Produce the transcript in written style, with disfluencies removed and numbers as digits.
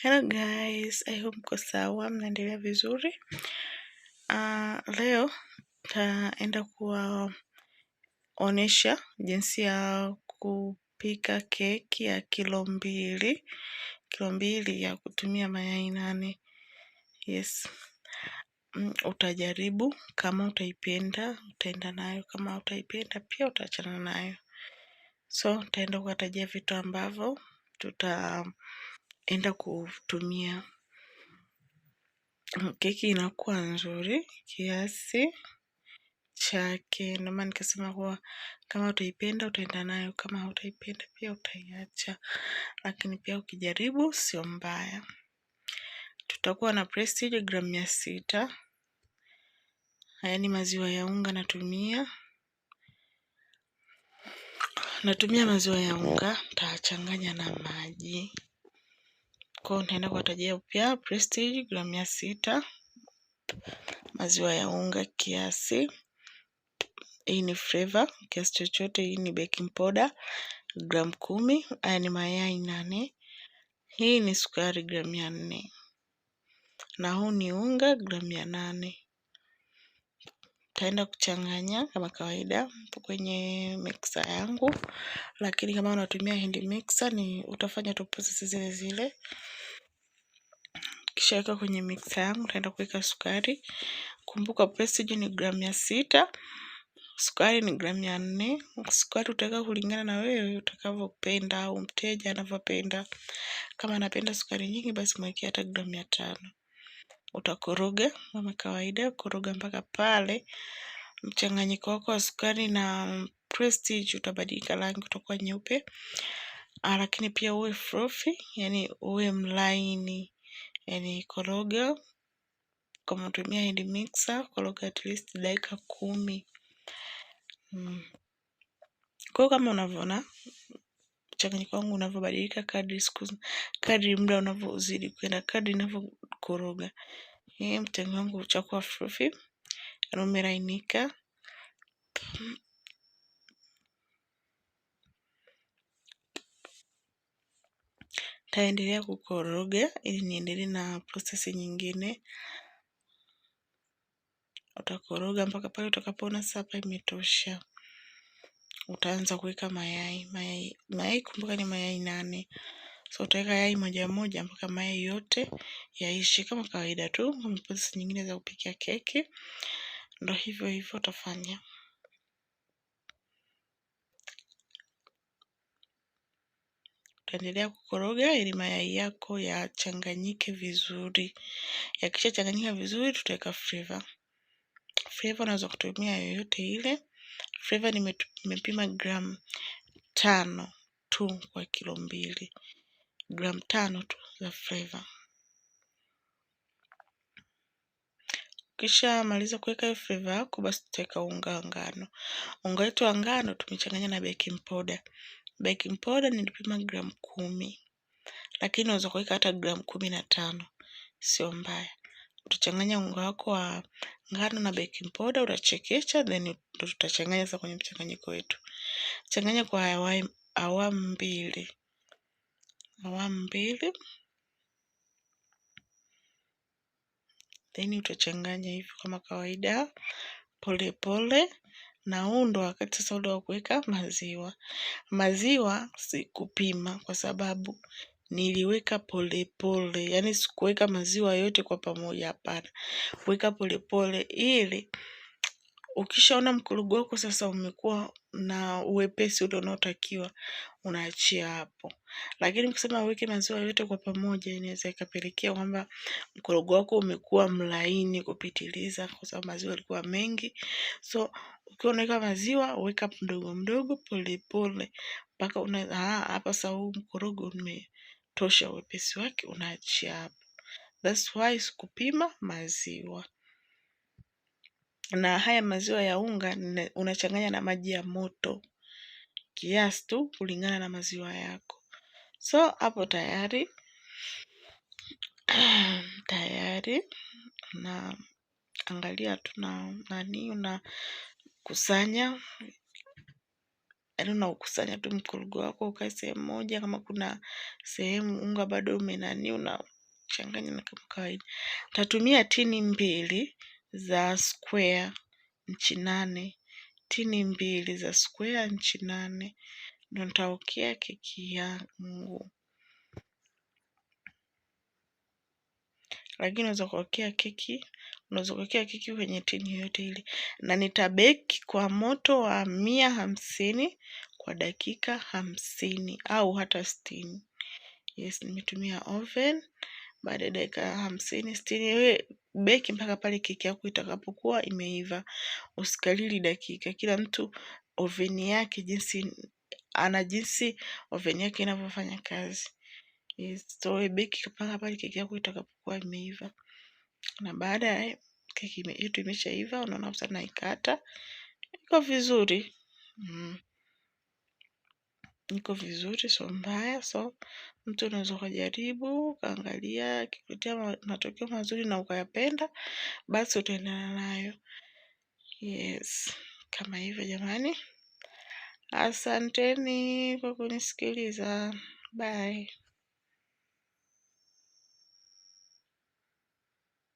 Hello guys, I hope mko sawa, mnaendelea vizuri. Leo taenda kuwaonesha jinsi ya kupika keki ya kilo mbili ya kutumia mayai 8. Yes. Utajaribu, kama utaipenda utaenda nayo, kama utaipenda pia utaachana nayo. So taenda kuwatajia vitu ambavyo tutaenda kutumia. Keki inakuwa nzuri kiasi chake, ndio maana nikasema kuwa kama utaipenda utaenda nayo, kama hautaipenda pia utaiacha, lakini pia ukijaribu sio mbaya. Tutakuwa na Prestige gramu 600. Haya ni maziwa ya unga natumia maziwa ya unga, tachanganya na maji. Kwa nitaenda kuwatajia pia Prestige gramu 600, maziwa ya unga kiasi. Hii ni flavor kiasi chochote. Hii ni baking powder gramu 10. Haya ni mayai 8. Hii ni sukari gramu 400 na huu ni unga gramu 800. Taenda kuchanganya kama kawaida kwenye mixer yangu, lakini kama unatumia hand mixer ni utafanya tu process zile zile. Kisha weka kwenye mixer yangu, taenda kuweka sukari. Kumbuka Prestige ni gramu 600, sukari ni gramu 400. Sukari utaweka kulingana na wewe utakavyopenda au mteja anavyopenda. Kama anapenda sukari nyingi basi mwekee hata gramu 500. Utakoroga kama kawaida, koroga mpaka pale mchanganyiko wako wa sukari na Prestige utabadilika rangi, utakuwa nyeupe. Lakini pia uwe frothy, yani uwe mlaini. Yani koroga kama unatumia hand mixer, koroga at least dakika 10. Kwa kama unavyoona mchanganyiko wangu unavyobadilika kadri muda unavyozidi kwenda, kadri ninavyokoroga. Mchanganyiko wangu utakuwa frothy na umelainika. Taendelea kukoroga ili niendelee na process nyingine. Utakoroga mpaka pale utakapoona sasa imetosha. Utaanza kuweka mayai kumbuka ni mayai 8. So utaweka yai moja mpaka mayai yote yaishi, kama kawaida tu kama process nyingine za kupikia keki. Ndio hivyo utafanya. Utaendelea kukoroga ili mayai yako yachanganyike vizuri. Yakisha changanyika vizuri tutaweka flavor. Flavor unaweza kutumia yoyote ile. Flavor nimepima gramu 5 tu kwa kilo 2. Gramu 5 tu za flavor. Kisha maliza kuweka hiyo flavor yako, basi tutaweka unga wa ngano. Unga wetu wa ngano tumechanganya na baking powder. Baking powder nilipima gramu 10. Lakini unaweza kuweka hata gramu 15. Sio mbaya. Utachanganya unga wako wa ngano na baking powder, utachekecha, then tutachanganya sasa kwenye mchanganyiko wetu. Changanya kwa awamu mbili. Then utachanganya hivyo kama kawaida pole. Na huu ndo wakati sasa ule wa kuweka maziwa sikupima kwa sababu niliweka pole, yani sikuweka maziwa yote kwa pamoja, hapana. Weka pole ili ukishaona mkorogo wako sasa umekuwa na uwepesi ule unaotakiwa, unaachia hapo. Lakini ukisema uweke maziwa yote kwa pamoja, inaweza ikapelekea kwamba mkorogo wako umekuwa mlaini kupitiliza kwa sababu maziwa yalikuwa mengi. So ukiwa unaweka maziwa, weka mdogo pole mpaka hapa sasa huu mkorogo umetosha uwepesi wake, unaachia hapo. That's why sikupima maziwa. Na haya maziwa ya unga unachanganya na maji ya moto kiasi tu kulingana na maziwa yako. So hapo tayari na angalia tu una kusanya, unakusanya tu mkorogo wako ukae sehemu moja. Kama kuna sehemu unga bado kuchanganya na kama kawaida. Tatumia tini 2 za square inchi 8. Tini 2 za square inchi 8 ndo nitaokea keki yangu. Lakini unaweza kuokea keki kwenye tini yote ile, na nitabeki kwa moto wa 150 kwa dakika 50 au hata 60. Yes, nimetumia oven. Baada ya dakika 50 60, wewe beki mpaka pale keki yako itakapokuwa imeiva. Usikalili dakika, kila mtu oven yake jinsi oven yake inavyofanya kazi. Yes, so beki mpaka pale keki yako itakapokuwa imeiva. Na baada ya keki yetu imeshaiva, unaona sasa naikata. Iko vizuri. Iko vizuri, sio mbaya. So mtu unaweza kujaribu, ukaangalia, kikuletea matokeo mazuri na ukayapenda, basi utaendelea nayo. Yes, kama hivyo jamani. Asanteni kwa kunisikiliza. Bye.